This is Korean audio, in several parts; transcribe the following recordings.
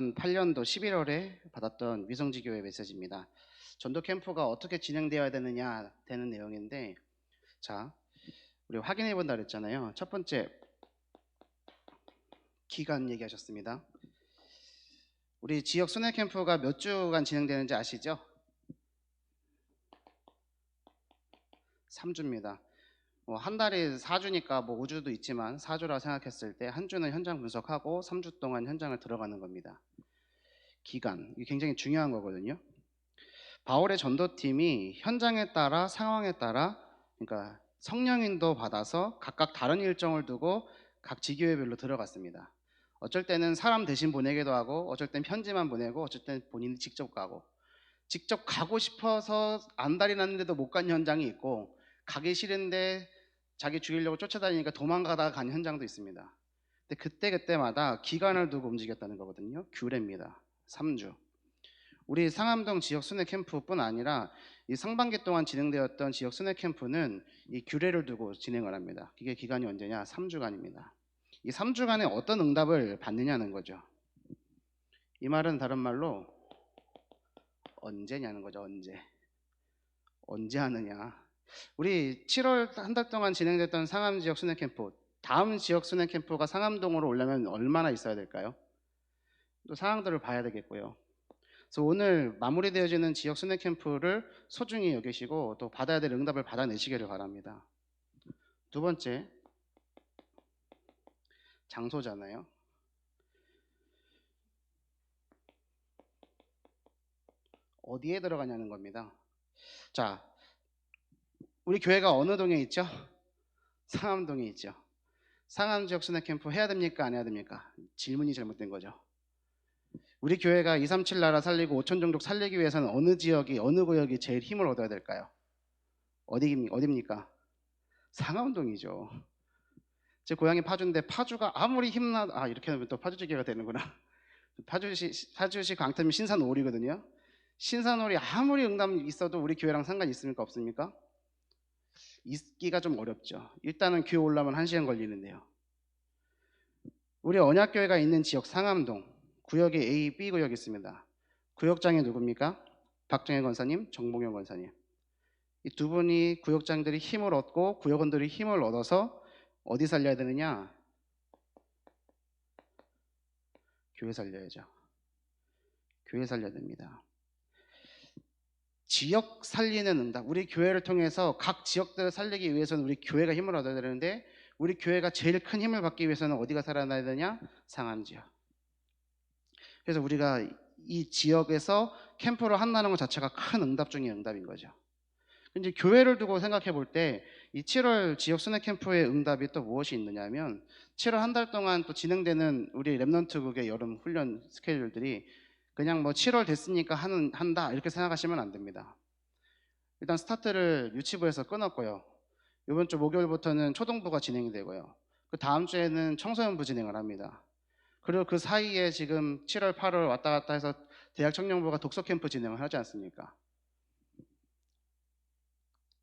2008년도 11월에 받았던 위성지교회 메시지입니다. 전도 캠프가 어떻게 진행되어야 되는 내용인데, 자, 우리 확인해 본다 그랬잖아요. 첫 번째, 기간 얘기하셨습니다. 우리 지역 순회 캠프가 몇 주간 진행되는지 아시죠? 3주입니다. 한 달이 4주니까 5주도 있지만 4주라 생각했을 때 한 주는 현장 분석하고 3주 동안 현장을 들어가는 겁니다. 기간, 이게 굉장히 중요한 거거든요. 바울의 전도팀이 현장에 따라 상황에 따라, 그러니까 성령인도 받아서 각각 다른 일정을 두고 각 지교회별로 들어갔습니다. 어쩔 때는 사람 대신 보내기도 하고, 어쩔 땐 편지만 보내고, 어쩔 땐 본인이 직접 가고, 직접 가고 싶어서 안달이 났는데도 못 간 현장이 있고, 가기 싫은데 자기 죽이려고 쫓아다니니까 도망가다가 간 현장도 있습니다. 근데 그때마다 기간을 두고 움직였다는 거거든요. 규례입니다. 3주. 우리 상암동 지역 순회 캠프뿐 아니라 이 상반기 동안 진행되었던 지역 순회 캠프는 이 규례를 두고 진행을 합니다. 이게 기간이 언제냐? 3주간입니다. 이 3주간에 어떤 응답을 받느냐는 거죠. 이 말은 다른 말로 언제냐는 거죠. 언제 하느냐. 우리 7월 한 달 동안 진행됐던 상암 지역 순회 캠프, 다음 지역 순회 캠프가 상암동으로 오려면 얼마나 있어야 될까요? 또 상황들을 봐야 되겠고요. 그래서 오늘 마무리되어지는 지역 순회 캠프를 소중히 여기시고 또 받아야 될 응답을 받아내시기를 바랍니다. 두 번째, 장소잖아요. 어디에 들어가냐는 겁니다. 자, 우리 교회가 어느 동에 있죠? 상암동에 있죠. 상암 지역 순회 캠프 해야 됩니까? 안 해야 됩니까? 질문이 잘못된 거죠. 우리 교회가 237 나라 살리고 5천 종족 살리기 위해서는 어느 지역이, 어느 구역이 제일 힘을 얻어야 될까요? 어디입니까? 상암동이죠. 제 고향이 파주인데 파주가 아무리 이렇게 하면 또 파주지기가 되는구나. 파주시 광태면 신산올이거든요. 신산올이 아무리 응답이 있어도 우리 교회랑 상관이 있습니까? 없습니까? 있기가 좀 어렵죠. 일단은 교회 올라면 1시간 걸리는데요. 우리 언약교회가 있는 지역 상암동 구역에 A, B 구역이 있습니다. 구역장이 누굽니까? 박정혜 권사님, 정봉영 권사님. 이 두 분이 구역장들이 힘을 얻고 구역원들이 힘을 얻어서 어디 살려야 되느냐? 교회 살려야죠. 교회 살려야 됩니다. 지역 살리는 응답. 우리 교회를 통해서 각 지역들을 살리기 위해서는 우리 교회가 힘을 얻어야 되는데 우리 교회가 제일 큰 힘을 받기 위해서는 어디가 살아나야 되냐? 상암 지역. 그래서 우리가 이 지역에서 캠프를 한다는 것 자체가 큰 응답 중의 응답인 거죠. 이제 교회를 두고 생각해 볼 때 이 7월 지역 순회 캠프의 응답이 또 무엇이 있느냐면 7월 한 달 동안 또 진행되는 우리 랩넌트국의 여름 훈련 스케줄들이 그냥 7월 됐으니까 한다 이렇게 생각하시면 안 됩니다. 일단 스타트를 유치부에서 끊었고요. 이번 주 목요일부터는 초등부가 진행이 되고요. 그 다음 주에는 청소년부 진행을 합니다. 그리고 그 사이에 지금 7월, 8월 왔다 갔다 해서 대학 청년부가 독서 캠프 진행을 하지 않습니까?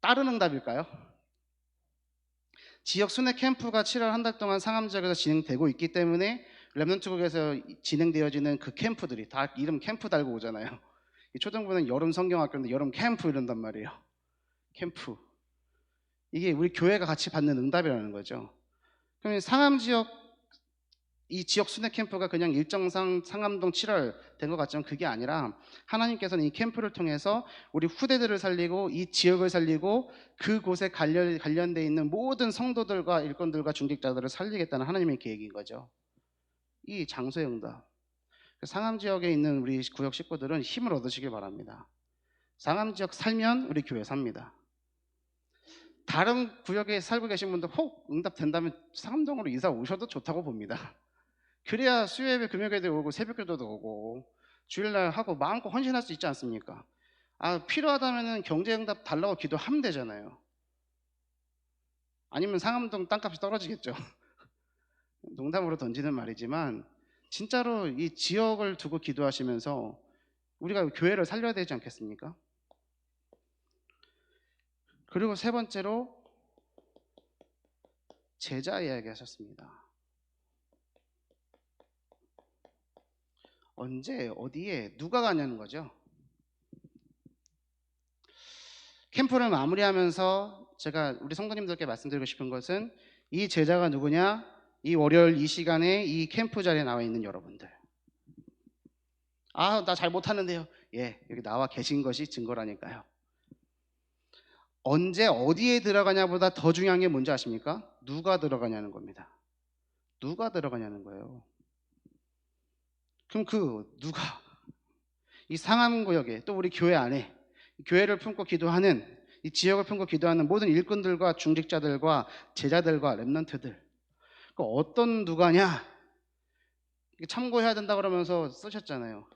다른 응답일까요? 지역 순회 캠프가 7월 한 달 동안 상암 지역에서 진행되고 있기 때문에 랩넌트국에서 진행되어지는 그 캠프들이 다 이름 캠프 달고 오잖아요. 초등부는 여름 성경학교인데 여름 캠프 이런단 말이에요. 캠프. 이게 우리 교회가 같이 받는 응답이라는 거죠. 그러면 상암 지역 이 지역 순회 캠프가 그냥 일정상 상암동 7월 된 것 같지만 그게 아니라 하나님께서는 이 캠프를 통해서 우리 후대들을 살리고 이 지역을 살리고 그곳에 관련되어 있는 모든 성도들과 일꾼들과 중직자들을 살리겠다는 하나님의 계획인 거죠. 이 장소의 응답. 상암 지역에 있는 우리 구역 식구들은 힘을 얻으시길 바랍니다. 상암 지역 살면 우리 교회 삽니다. 다른 구역에 살고 계신 분들 혹 응답 된다면 상암동으로 이사 오셔도 좋다고 봅니다. 그래야 수요예배 금요예배도 오고 새벽기도도 오고 주일날 하고 마음껏 헌신할 수 있지 않습니까? 필요하다면 경제응답 달라고 기도하면 되잖아요. 아니면 상암동 땅값이 떨어지겠죠. 농담으로 던지는 말이지만 진짜로 이 지역을 두고 기도하시면서 우리가 교회를 살려야 되지 않겠습니까? 그리고 세 번째로 제자 이야기 하셨습니다. 언제 어디에 누가 가냐는 거죠. 캠프를 마무리하면서 제가 우리 성도님들께 말씀드리고 싶은 것은 이 제자가 누구냐? 이 월요일 이 시간에 이 캠프 자리에 나와 있는 여러분들. 아, 나 잘 못하는데요. 예, 여기 나와 계신 것이 증거라니까요. 언제 어디에 들어가냐보다 더 중요한 게 뭔지 아십니까? 누가 들어가냐는 겁니다. 누가 들어가냐는 거예요. 그럼 그 누가 이 상암구역에 또 우리 교회 안에 교회를 품고 기도하는 이 지역을 품고 기도하는 모든 일꾼들과 중직자들과 제자들과 렘넌트들 그 어떤 누가냐 참고해야 된다 그러면서 쓰셨잖아요.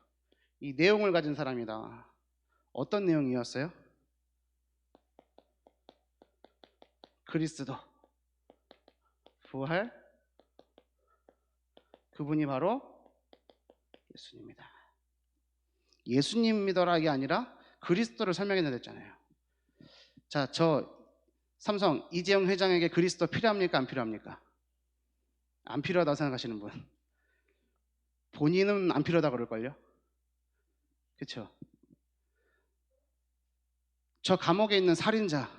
이 내용을 가진 사람이다. 어떤 내용이었어요? 그리스도 부활 그분이 바로 예수님이다. 예수님 믿어라 이게 아니라 그리스도를 설명해 내렸잖아요. 자, 저 삼성 이재용 회장에게 그리스도 필요합니까? 안 필요합니까? 안 필요하다고 생각하시는 분 본인은 안 필요하다 그럴걸요? 그렇죠? 저 감옥에 있는 살인자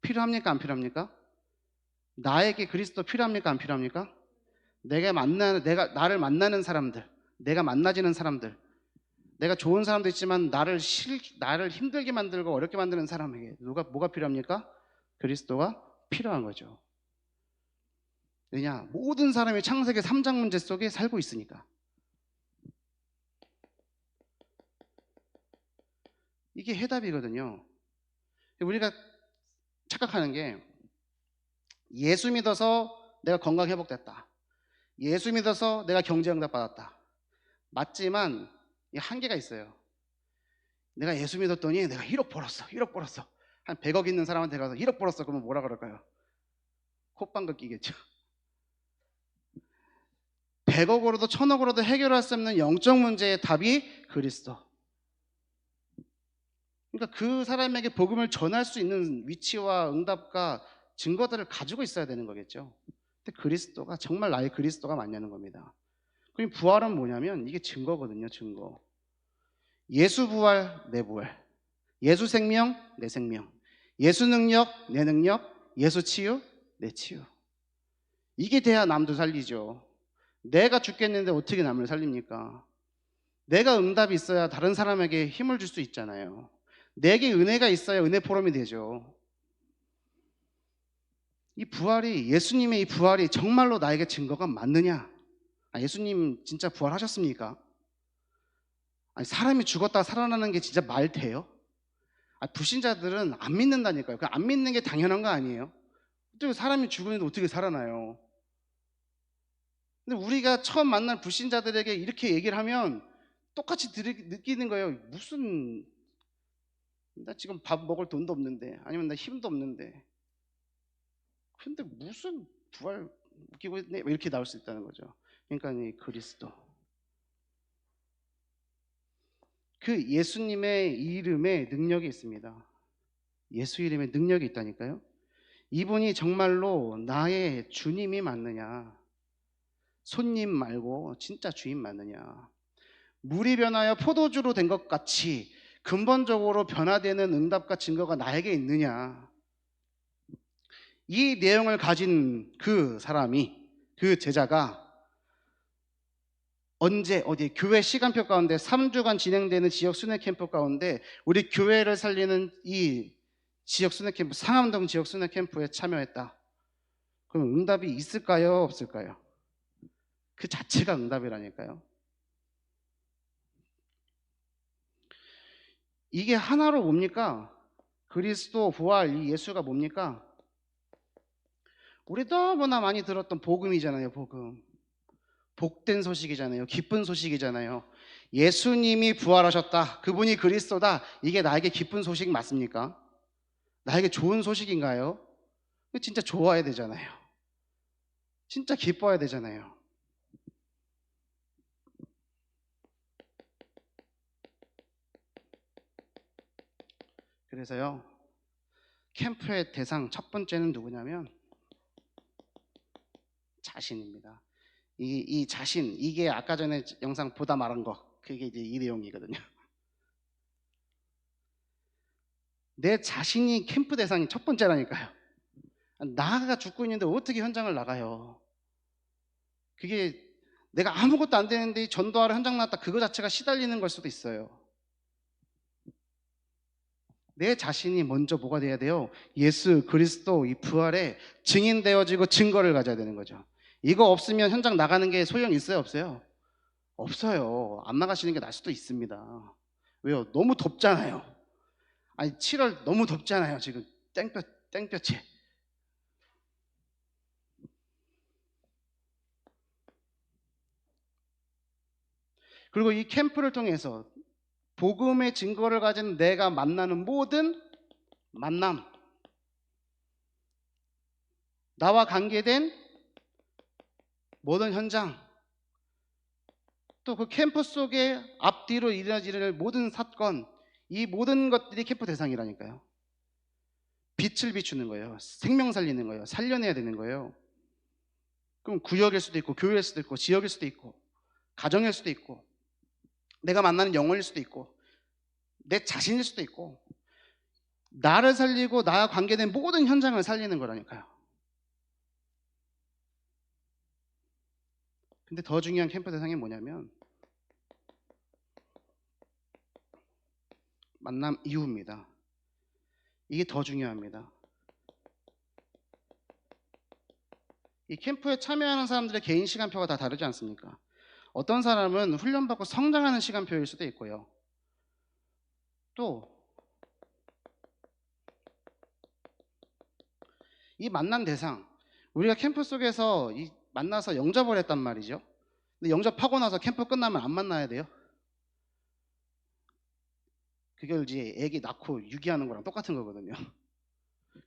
필요합니까? 안 필요합니까? 나에게 그리스도 필요합니까? 안 필요합니까? 나를 만나는 사람들, 내가 만나지는 사람들, 내가 좋은 사람도 있지만 나를 힘들게 만들고 어렵게 만드는 사람에게 뭐가 필요합니까? 그리스도가 필요한 거죠. 왜냐? 모든 사람이 창세기 3장 문제 속에 살고 있으니까. 이게 해답이거든요. 우리가 착각하는 게 예수 믿어서 내가 건강 회복됐다. 예수 믿어서 내가 경제응답 받았다. 맞지만 한계가 있어요. 내가 예수 믿었더니 내가 1억 벌었어. 1억 벌었어. 한 100억 있는 사람한테 가서 1억 벌었어. 그러면 뭐라 그럴까요? 콧방귀 끼겠죠. 100억으로도 1000억으로도 해결할 수 없는 영적 문제의 답이 그리스도. 그러니까 그 사람에게 복음을 전할 수 있는 위치와 응답과 증거들을 가지고 있어야 되는 거겠죠. 근데 그리스도가 정말 나의 그리스도가 맞냐는 겁니다. 그럼 부활은 뭐냐면 이게 증거거든요. 증거. 예수 부활 내 부활, 예수 생명 내 생명, 예수 능력 내 능력, 예수 치유 내 치유. 이게 돼야 남도 살리죠. 내가 죽겠는데 어떻게 남을 살립니까? 내가 응답이 있어야 다른 사람에게 힘을 줄 수 있잖아요. 내게 은혜가 있어야 은혜 포럼이 되죠. 이 부활이 예수님의 이 부활이 정말로 나에게 증거가 맞느냐? 예수님 진짜 부활하셨습니까? 아니, 사람이 죽었다 살아나는 게 진짜 말 돼요? 불신자들은 안 믿는다니까요. 안 믿는 게 당연한 거 아니에요? 어떻게 사람이 죽었는데 어떻게 살아나요? 근데 우리가 처음 만날 불신자들에게 이렇게 얘기를 하면 똑같이 느끼는 거예요. 무슨 나 지금 밥 먹을 돈도 없는데 아니면 나 힘도 없는데 근데 무슨 부활 웃기고 있네 이렇게 나올 수 있다는 거죠. 그러니까 이 그리스도 그 예수님의 이름에 능력이 있습니다. 예수 이름에 능력이 있다니까요. 이분이 정말로 나의 주님이 맞느냐 손님 말고 진짜 주인 맞느냐 물이 변하여 포도주로 된 것 같이 근본적으로 변화되는 응답과 증거가 나에게 있느냐 이 내용을 가진 그 사람이 그 제자가 언제 어디 교회 시간표 가운데 3주간 진행되는 지역 순회 캠프 가운데 우리 교회를 살리는 이 지역 순회 캠프 상암동 지역 순회 캠프에 참여했다. 그럼 응답이 있을까요? 없을까요? 그 자체가 응답이라니까요. 이게 하나로 뭡니까? 그리스도 부활 이 예수가 뭡니까? 우리 너무나 많이 들었던 복음이잖아요. 복음. 복된 소식이잖아요. 기쁜 소식이잖아요. 예수님이 부활하셨다. 그분이 그리스도다. 이게 나에게 기쁜 소식 맞습니까? 나에게 좋은 소식인가요? 진짜 좋아야 되잖아요. 진짜 기뻐야 되잖아요. 그래서요. 캠프의 대상 첫 번째는 누구냐면 자신입니다. 이 자신, 이게 아까 전에 영상 보다 말한 거, 그게 이제 이 내용이거든요. 내 자신이 캠프 대상이 첫 번째라니까요. 나가 죽고 있는데 어떻게 현장을 나가요? 그게 내가 아무것도 안 되는데 전도하러 현장 나왔다, 그거 자체가 시달리는 걸 수도 있어요. 내 자신이 먼저 뭐가 돼야 돼요? 예수 그리스도 이 부활에 증인되어지고 증거를 가져야 되는 거죠. 이거 없으면 현장 나가는 게 소용 있어요, 없어요? 없어요. 안 나가시는 게 나을 수도 있습니다. 왜요? 너무 덥잖아요. 아니 7월 너무 덥잖아요. 지금 땡볕에. 그리고 이 캠프를 통해서 복음의 증거를 가진 내가 만나는 모든 만남, 나와 관계된 모든 현장, 또 그 캠프 속에 앞뒤로 이루어지는 모든 사건, 이 모든 것들이 캠프 대상이라니까요. 빛을 비추는 거예요. 생명 살리는 거예요. 살려내야 되는 거예요. 그럼 구역일 수도 있고, 교회일 수도 있고, 지역일 수도 있고, 가정일 수도 있고, 내가 만나는 영혼일 수도 있고, 내 자신일 수도 있고, 나를 살리고 나와 관계된 모든 현장을 살리는 거라니까요. 근데 더 중요한 캠프 대상이 뭐냐면 만남 이후입니다. 이게 더 중요합니다. 이 캠프에 참여하는 사람들의 개인 시간표가 다 다르지 않습니까? 어떤 사람은 훈련받고 성장하는 시간표일 수도 있고요. 또 이 만난 대상, 우리가 캠프 속에서 만나서 영접을 했단 말이죠. 근데 영접하고 나서 캠프 끝나면 안 만나야 돼요? 그걸 이제 애기 낳고 유기하는 거랑 똑같은 거거든요.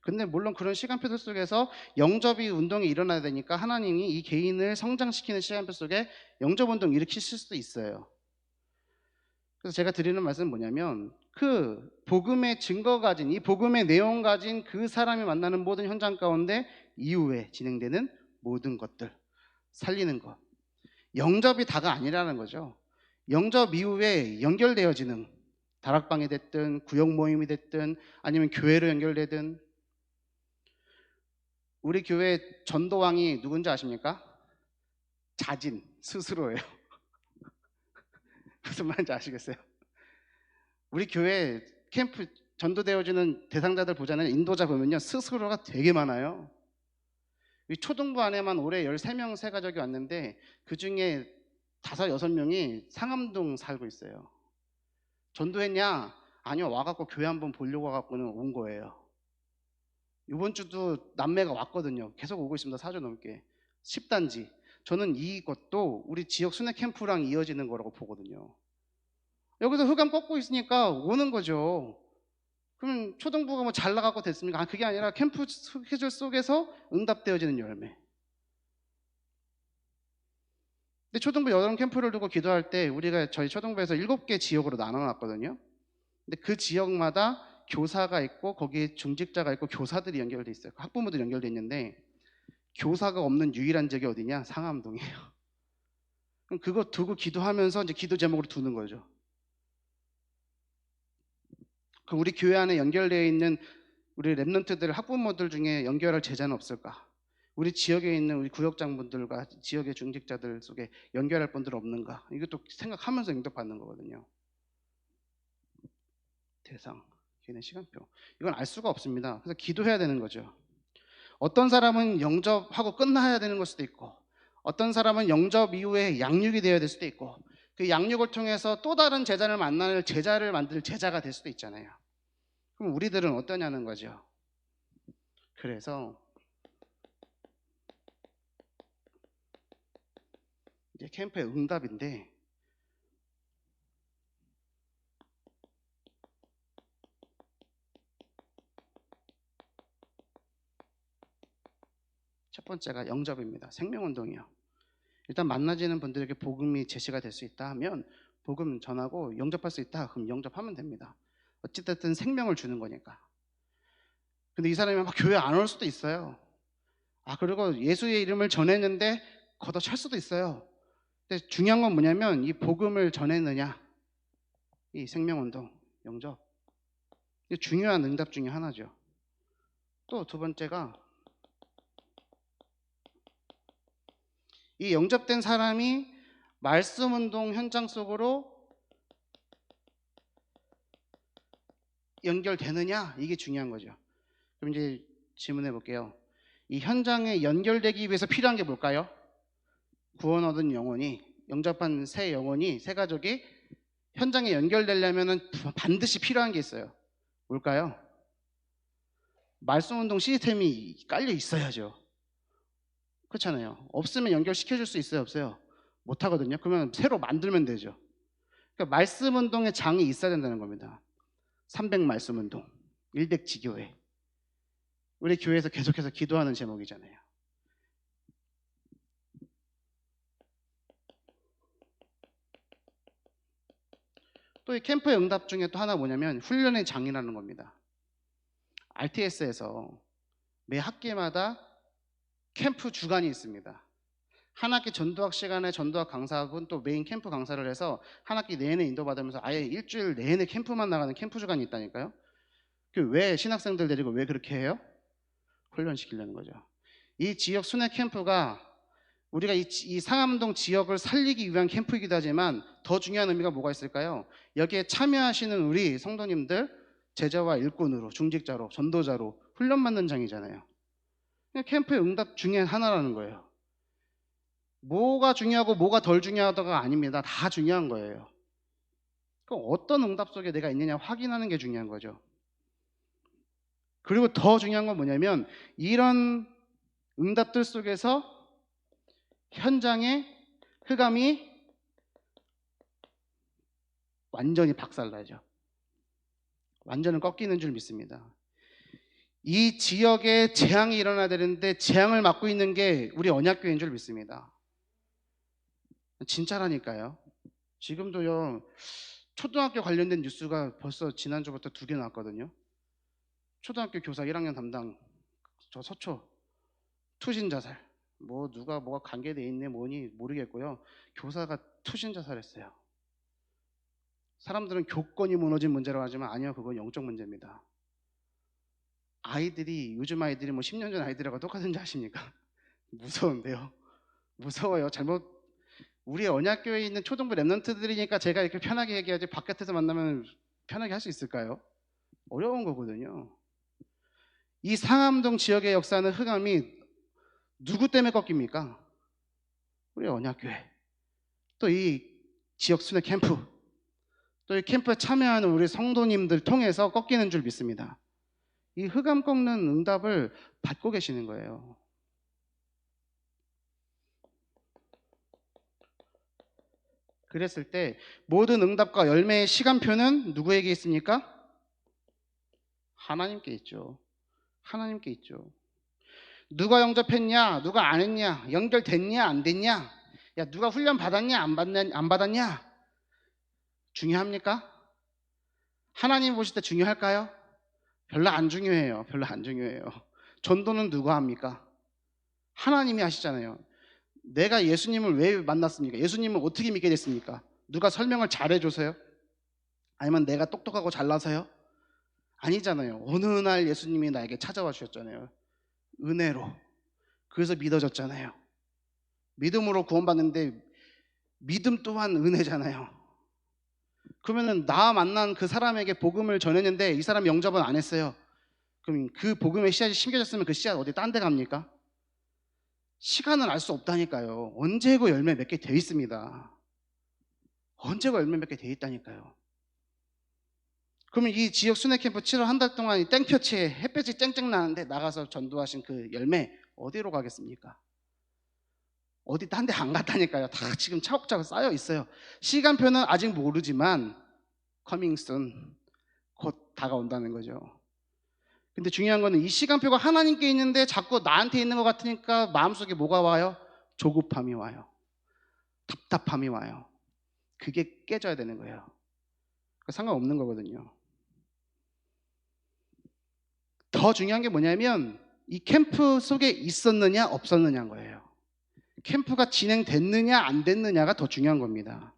근데 물론 그런 시간표들 속에서 영접이 운동이 일어나야 되니까 하나님이 이 개인을 성장시키는 시간표 속에 영접 운동 일으키실 수도 있어요. 그래서 제가 드리는 말씀은 뭐냐면 그 복음의 증거 가진, 이 복음의 내용 가진 그 사람이 만나는 모든 현장 가운데 이후에 진행되는 모든 것들 살리는 것, 영접이 다가 아니라는 거죠. 영접 이후에 연결되어지는, 다락방이 됐든 구역 모임이 됐든 아니면 교회로 연결되든. 우리 교회 전도왕이 누군지 아십니까? 자진 스스로예요. 무슨 말인지 아시겠어요? 우리 교회 캠프 전도되어지는 대상자들 보잖아요. 인도자 보면요, 스스로가 되게 많아요. 이 초등부 안에만 올해 13명 새 가족이 왔는데 그중에 5, 6명이 상암동 살고 있어요. 전도했냐? 아니요, 와갖고 교회 한번 보려고 와갖고는 온 거예요. 이번 주도 남매가 왔거든요. 계속 오고 있습니다. 4주 넘게. 10단지. 저는 이것도 우리 지역 순회 캠프랑 이어지는 거라고 보거든요. 여기서 흑암 꺾고 있으니까 오는 거죠. 그럼 초등부가 뭐 잘 나가고 됐습니까? 그게 아니라 캠프 스케줄 속에서 응답되어지는 열매. 근데 초등부 여름 캠프를 두고 기도할 때 우리가 저희 초등부에서 7개 지역으로 나눠놨거든요. 근데 그 지역마다 교사가 있고 거기에 중직자가 있고 교사들이 연결돼 있어요. 학부모들이 연결돼 있는데 교사가 없는 유일한 지역이 어디냐? 상암동이에요. 그럼 그거 두고 기도하면서 이제 기도 제목으로 두는 거죠. 그 우리 교회 안에 연결되어 있는 우리 랩런트들 학부모들 중에 연결할 제자는 없을까? 우리 지역에 있는 우리 구역장분들과 지역의 중직자들 속에 연결할 분들 없는가? 이것도 생각하면서 응답받는 거거든요. 대상, 개인의 시간표. 이건 알 수가 없습니다. 그래서 기도해야 되는 거죠. 어떤 사람은 영접하고 끝나야 되는 걸 수도 있고, 어떤 사람은 영접 이후에 양육이 되어야 될 수도 있고, 그 양육을 통해서 또 다른 제자를 만날 제자를 만들 제자가 될 수도 있잖아요. 그럼 우리들은 어떠냐는 거죠. 그래서 이제 캠프의 응답인데, 첫 번째가 영접입니다. 생명운동이요. 일단 만나지는 분들에게 복음이 제시가 될 수 있다 하면 복음 전하고 영접할 수 있다 그럼 영접하면 됩니다. 어찌됐든 생명을 주는 거니까. 근데 이 사람이 막 교회 안 올 수도 있어요. 그리고 예수의 이름을 전했는데 걷어찰 수도 있어요. 근데 중요한 건 뭐냐면 이 복음을 전했느냐, 이 생명운동, 영접. 이게 중요한 응답 중에 하나죠. 또 두 번째가 이 영접된 사람이 말씀운동 현장 속으로 연결되느냐, 이게 중요한 거죠. 그럼 이제 질문해 볼게요. 이 현장에 연결되기 위해서 필요한 게 뭘까요? 구원 얻은 영혼이, 영접한 새 영혼이, 새 가족이 현장에 연결되려면 반드시 필요한 게 있어요. 뭘까요? 말씀운동 시스템이 깔려 있어야죠. 그렇잖아요. 없으면 연결시켜줄 수 있어요, 없어요? 못하거든요. 그러면 새로 만들면 되죠. 그러니까 말씀운동의 장이 있어야 된다는 겁니다. 300 말씀운동, 100 지교회. 우리 교회에서 계속해서 기도하는 제목이잖아요. 또 이 캠프의 응답 중에 또 하나 뭐냐면 훈련의 장이라는 겁니다. RTS에서 매 학기마다 캠프 주간이 있습니다. 한 학기 전도학 시간에 전도학 강사분 또 메인 캠프 강사를 해서 한 학기 내내 인도받으면서 아예 일주일 내내 캠프만 나가는 캠프 주간이 있다니까요. 왜 신학생들 데리고 왜 그렇게 해요? 훈련시키려는 거죠. 이 지역 순회 캠프가 우리가 이 상암동 지역을 살리기 위한 캠프이기도 하지만 더 중요한 의미가 뭐가 있을까요? 여기에 참여하시는 우리 성도님들 제자와 일꾼으로, 중직자로, 전도자로 훈련받는 장이잖아요. 캠프의 응답 중에 하나라는 거예요. 뭐가 중요하고 뭐가 덜 중요하다가 아닙니다. 다 중요한 거예요. 그럼 어떤 응답 속에 내가 있느냐 확인하는 게 중요한 거죠. 그리고 더 중요한 건 뭐냐면 이런 응답들 속에서 현장의 흑암이 완전히 박살나죠. 완전히 꺾이는 줄 믿습니다. 이 지역에 재앙이 일어나야 되는데 재앙을 맡고 있는 게 우리 언약교회인 줄 믿습니다. 진짜라니까요. 지금도요, 초등학교 관련된 뉴스가 벌써 지난주부터 2개 나왔거든요. 초등학교 교사 1학년 담당 저 서초 투신 자살. 뭐 누가 뭐가 관계돼 있네 뭐니 모르겠고요. 교사가 투신 자살했어요. 사람들은 교권이 무너진 문제라고 하지만 아니요, 그건 영적 문제입니다. 아이들이 요즘 아이들이 뭐 10년 전 아이들하고 똑같은지 아십니까? 무서운데요. 무서워요. 잘못 우리 언약교회에 있는 초등부 랩런트들이니까 제가 이렇게 편하게 얘기하지 바깥에서 만나면 편하게 할 수 있을까요? 어려운 거거든요. 이 상암동 지역의 역사는 흑암이 누구 때문에 꺾입니까? 우리 언약교회. 또 이 지역 순회 캠프. 또 이 캠프에 참여하는 우리 성도님들 통해서 꺾이는 줄 믿습니다. 이 흑암 꺾는 응답을 받고 계시는 거예요. 그랬을 때 모든 응답과 열매의 시간표는 누구에게 있습니까? 하나님께 있죠. 하나님께 있죠. 누가 영접했냐, 누가 안 했냐, 연결됐냐, 안 됐냐, 야 누가 훈련 받았냐, 안 받았냐, 중요합니까? 하나님 보실 때 중요할까요? 별로 안 중요해요. 별로 안 중요해요. 전도는 누가 합니까? 하나님이 하시잖아요. 내가 예수님을 왜 만났습니까? 예수님을 어떻게 믿게 됐습니까? 누가 설명을 잘해줘서요? 아니면 내가 똑똑하고 잘나서요? 아니잖아요. 어느 날 예수님이 나에게 찾아와 주셨잖아요. 은혜로. 그래서 믿어졌잖아요. 믿음으로 구원받는데 믿음 또한 은혜잖아요. 그러면은 나 만난 그 사람에게 복음을 전했는데 이 사람 영접은 안 했어요. 그럼 그 복음의 씨앗이 심겨졌으면 그 씨앗 어디 딴 데 갑니까? 시간은 알 수 없다니까요. 언제고 열매 맺게 돼 있습니다. 언제고 열매 맺게 돼 있다니까요. 그러면 이 지역 순회 캠프 7월 한 달 동안 이 땡볕에 햇볕이 쨍쨍 나는데 나가서 전도하신 그 열매 어디로 가겠습니까? 어디 딴 데 안 갔다니까요. 다 지금 차곡차곡 쌓여 있어요. 시간표는 아직 모르지만 coming soon, 곧 다가온다는 거죠. 근데 중요한 거는 이 시간표가 하나님께 있는데 자꾸 나한테 있는 것 같으니까 마음속에 뭐가 와요? 조급함이 와요. 답답함이 와요. 그게 깨져야 되는 거예요. 상관없는 거거든요. 더 중요한 게 뭐냐면 이 캠프 속에 있었느냐 없었느냐인 거예요. 캠프가 진행됐느냐 안 됐느냐가 더 중요한 겁니다.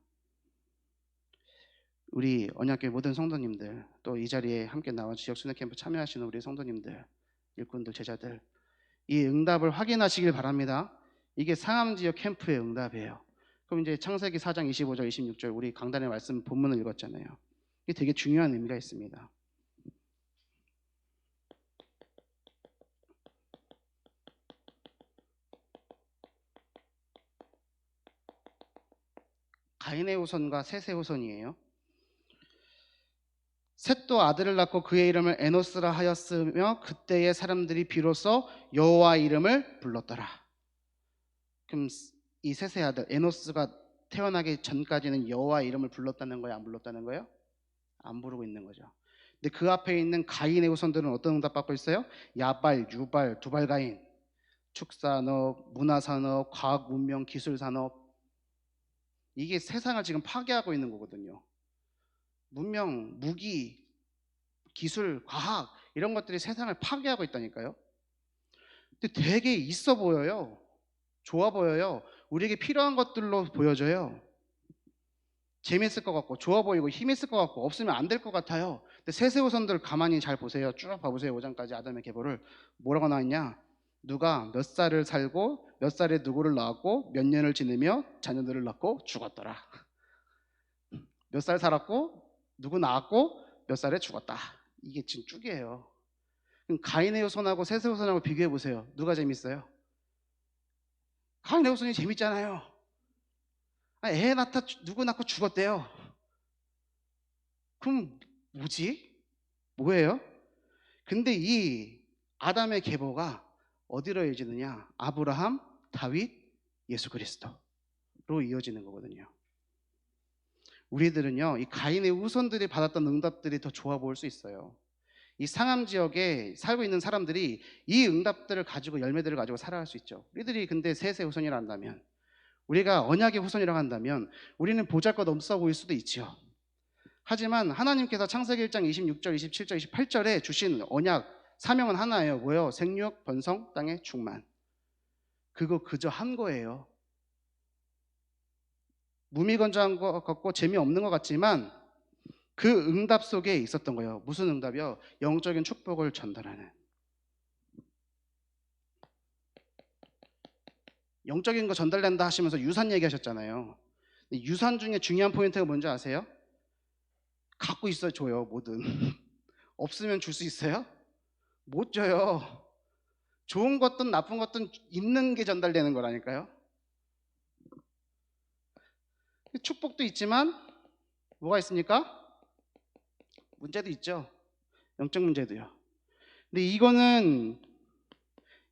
우리 언약교회 모든 성도님들, 또 이 자리에 함께 나와 지역 순회 캠프 참여하시는 우리 성도님들, 일꾼들, 제자들, 이 응답을 확인하시길 바랍니다. 이게 상암지역 캠프의 응답이에요. 그럼 이제 창세기 4장 25절 26절 우리 강단의 말씀 본문을 읽었잖아요. 이게 되게 중요한 의미가 있습니다. 가인의 후손과 셋의 후손이에요. 셋도 아들을 낳고 그의 이름을 에노스라 하였으며 그때의 사람들이 비로소 여호와 이름을 불렀더라. 그럼 이 셋의 아들 에노스가 태어나기 전까지는 여호와 이름을 불렀다는 거예요? 안 불렀다는 거예요? 안 부르고 있는 거죠. 근데 그 앞에 있는 가인의 후손들은 어떤 응답 받고 있어요? 야발, 유발, 두발가인, 축산업, 문화산업, 과학, 문명, 기술산업. 이게 세상을 지금 파괴하고 있는 거거든요. 문명, 무기, 기술, 과학 이런 것들이 세상을 파괴하고 있다니까요. 근데 되게 있어 보여요. 좋아 보여요. 우리에게 필요한 것들로 보여져요. 재밌을 것 같고 좋아 보이고 힘 있을 것 같고 없으면 안 될 것 같아요. 근데 세세후손들 가만히 잘 보세요. 쭉 봐보세요. 5장까지 아담의 계보를. 뭐라고 나왔냐? 누가 몇 살을 살고 몇 살에 누구를 낳았고 몇 년을 지내며 자녀들을 낳고 죽었더라. 몇 살 살았고 누구 낳았고 몇 살에 죽었다. 이게 지금 쭉이에요. 그럼 가인의 후손하고 셋의 후손하고 비교해 보세요. 누가 재밌어요? 가인의 후손이 재밌잖아요. 애 낳다 누구 낳고 죽었대요. 그럼 뭐지? 뭐예요? 근데 이 아담의 계보가 어디로 이어지느냐? 아브라함, 다윗, 예수 그리스도로 이어지는 거거든요. 우리들은요, 이 가인의 후손들이 받았던 응답들이 더 좋아 보일 수 있어요. 이 상암 지역에 살고 있는 사람들이 이 응답들을 가지고 열매들을 가지고 살아갈 수 있죠. 우리들이 근데 셋의 후손이라 한다면, 우리가 언약의 후손이라고 한다면 우리는 보잘것없어 보일 수도 있죠. 하지만 하나님께서 창세기 1장 26절, 27절, 28절에 주신 언약 사명은 하나예요. 뭐예요? 생육, 번성, 땅의 충만. 그거 그저 한 거예요. 무미건조한 것 같고 재미없는 것 같지만 그 응답 속에 있었던 거예요. 무슨 응답이요? 영적인 축복을 전달하는. 영적인 거 전달된다 하시면서 유산 얘기하셨잖아요. 유산 중에 중요한 포인트가 뭔지 아세요? 갖고 있어 줘요. 뭐든. 없으면 줄 수 있어요? 못 줘요. 좋은 것든 나쁜 것든 있는 게 전달되는 거라니까요. 축복도 있지만 뭐가 있습니까? 문제도 있죠. 영적 문제도요. 근데 이거는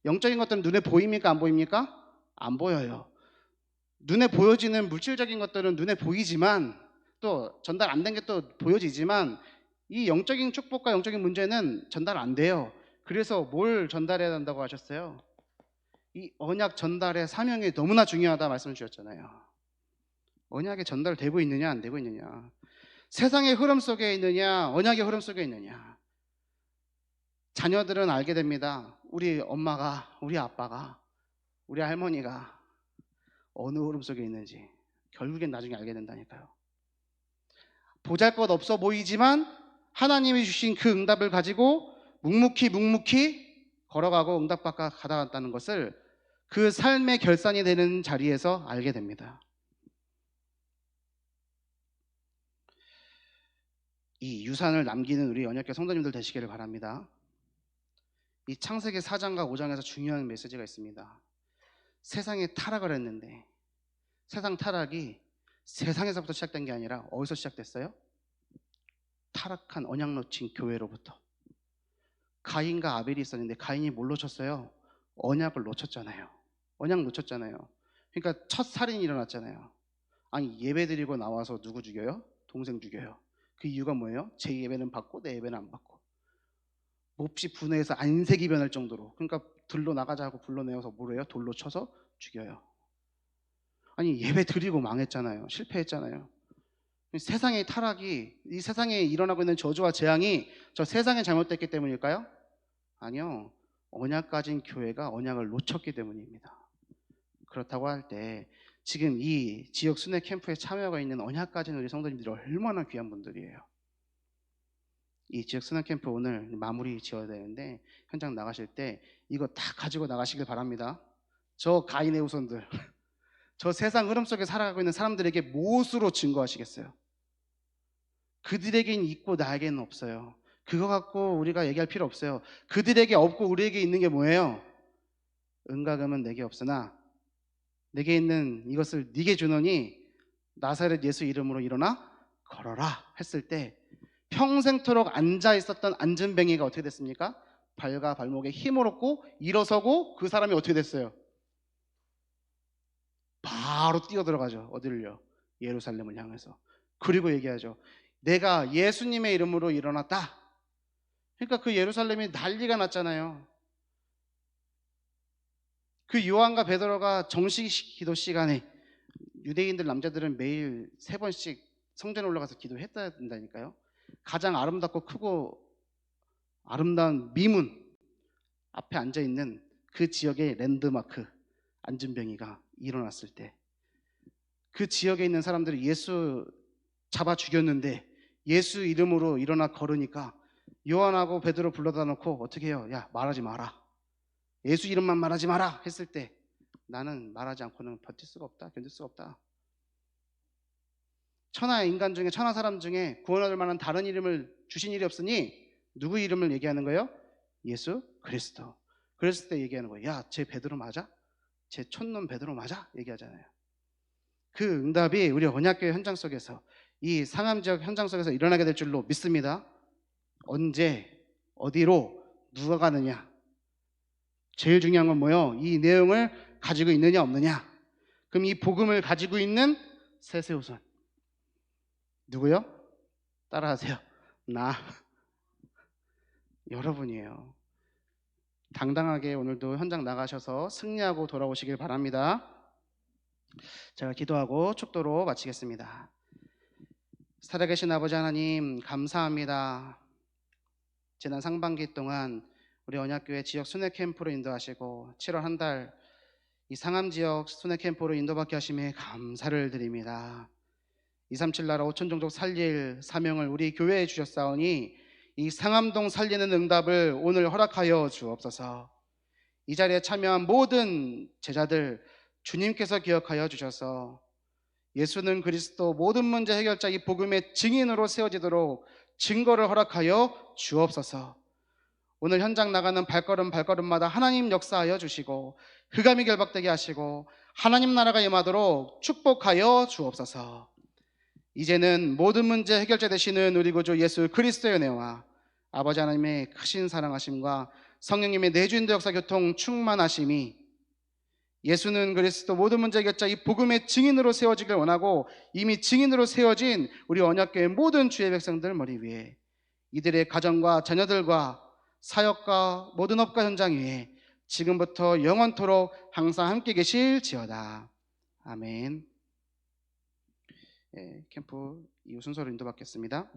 영적인 것들은 눈에 보입니까? 안 보입니까? 안 보여요. 눈에 보여지는 물질적인 것들은 눈에 보이지만 또 전달 안 된 게 또 보여지지만 이 영적인 축복과 영적인 문제는 전달 안 돼요. 그래서 뭘 전달해야 한다고 하셨어요? 이 언약 전달의 사명이 너무나 중요하다 말씀을 주셨잖아요. 언약이 전달되고 있느냐 안 되고 있느냐, 세상의 흐름 속에 있느냐 언약의 흐름 속에 있느냐. 자녀들은 알게 됩니다. 우리 엄마가, 우리 아빠가, 우리 할머니가 어느 흐름 속에 있는지 결국엔 나중에 알게 된다니까요. 보잘것없어 보이지만 하나님이 주신 그 응답을 가지고 묵묵히 걸어가고 응답받아 가다갔다는 것을 그 삶의 결산이 되는 자리에서 알게 됩니다. 이 유산을 남기는 우리 언약교회 성도님들 되시기를 바랍니다. 이 창세기 4장과 5장에서 중요한 메시지가 있습니다. 세상에 타락을 했는데 세상 타락이 세상에서부터 시작된 게 아니라 어디서 시작됐어요? 타락한 언약 놓친 교회로부터. 가인과 아벨이 있었는데 가인이 뭘 놓쳤어요? 언약을 놓쳤잖아요. 언약 놓쳤잖아요. 그러니까 첫 살인이 일어났잖아요. 아니 예배 드리고 나와서 누구 죽여요? 동생 죽여요. 그 이유가 뭐예요? 제 예배는 받고 내 예배는 안 받고. 몹시 분해해서 안색이 변할 정도로. 그러니까 들로 나가자 하고 불러내어서 뭐래요? 돌로 쳐서 죽여요. 아니 예배 드리고 망했잖아요. 실패했잖아요. 세상의 타락이, 이 세상에 일어나고 있는 저주와 재앙이 저 세상에 잘못됐기 때문일까요? 아니요. 언약 가진 교회가 언약을 놓쳤기 때문입니다. 그렇다고 할 때 지금 이 지역 순회 캠프에 참여가 있는 언약 가진 우리 성도님들이 얼마나 귀한 분들이에요. 이 지역 순회 캠프 오늘 마무리 지어야 되는데 현장 나가실 때 이거 다 가지고 나가시길 바랍니다. 저 가인의 후손들, 저 세상 흐름 속에 살아가고 있는 사람들에게 무엇으로 증거하시겠어요? 그들에겐 있고 나에게는 없어요. 그거 갖고 우리가 얘기할 필요 없어요. 그들에게 없고 우리에게 있는 게 뭐예요? 은과 금은 내게 없으나 내게 있는 이것을 네게 주노니 나사렛 예수 이름으로 일어나 걸어라 했을 때 평생토록 앉아 있었던 안전뱅이가 어떻게 됐습니까? 발과 발목에 힘을 얻고 일어서고 그 사람이 어떻게 됐어요? 바로 뛰어들어가죠. 어디를요? 예루살렘을 향해서. 그리고 얘기하죠. 내가 예수님의 이름으로 일어났다. 그러니까 그 예루살렘이 난리가 났잖아요. 그 요한과 베드로가 정식 기도 시간에 유대인들 남자들은 매일 3번씩 성전에 올라가서 기도했어야 된다니까요. 가장 아름답고 크고 아름다운 미문 앞에 앉아있는 그 지역의 랜드마크 안전병이가 일어났을 때 그 지역에 있는 사람들이 예수 잡아 죽였는데 예수 이름으로 일어나 걸으니까 요한하고 베드로 불러다 놓고 어떻게 해요? 야, 말하지 마라. 예수 이름만 말하지 마라 했을 때 나는 말하지 않고는 버틸 수가 없다. 견딜 수가 없다. 천하 인간 중에 천하 사람 중에 구원 얻을 만한 다른 이름을 주신 일이 없으니 누구 이름을 얘기하는 거예요? 예수 그리스도. 그랬을 때 얘기하는 거예요. 야, 쟤 베드로 맞아? 쟤 촌놈 베드로 맞아? 얘기하잖아요. 그 응답이 우리 언약교회 현장 속에서 이 상암 지역 현장 속에서 일어나게 될 줄로 믿습니다. 언제 어디로 누가 가느냐, 제일 중요한 건 뭐예요? 이 내용을 가지고 있느냐 없느냐. 그럼 이 복음을 가지고 있는 세세우선 누구요? 따라하세요. 나 여러분이에요. 당당하게 오늘도 현장 나가셔서 승리하고 돌아오시길 바랍니다. 제가 기도하고 축도로 마치겠습니다. 살아계신 아버지 하나님 감사합니다. 지난 상반기 동안 우리 언약교회 지역 순회 캠프로 인도하시고 7월 한 달 이 상암 지역 순회 캠프로 인도받게 하심에 감사를 드립니다. 237 나라 5천 종족 살릴 사명을 우리 교회에 주셨사오니 이 상암동 살리는 응답을 오늘 허락하여 주옵소서. 이 자리에 참여한 모든 제자들 주님께서 기억하여 주셔서 예수는 그리스도 모든 문제 해결자 이 복음의 증인으로 세워지도록 증거를 허락하여 주옵소서. 오늘 현장 나가는 발걸음마다 하나님 역사하여 주시고 흑암이 결박되게 하시고 하나님 나라가 임하도록 축복하여 주옵소서. 이제는 모든 문제 해결자 되시는 우리 구주 예수 그리스도의 은혜와 아버지 하나님의 크신 사랑하심과 성령님의 내주인도 역사 교통 충만하심이 예수는 그리스도 모든 문제 해결자 이 복음의 증인으로 세워지길 원하고 이미 증인으로 세워진 우리 언약교회 모든 주의 백성들 머리 위에 이들의 가정과 자녀들과 사역과 모든 업과 현장 위에 지금부터 영원토록 항상 함께 계실지어다. 아멘. 캠프 이후 순서로 인도받겠습니다.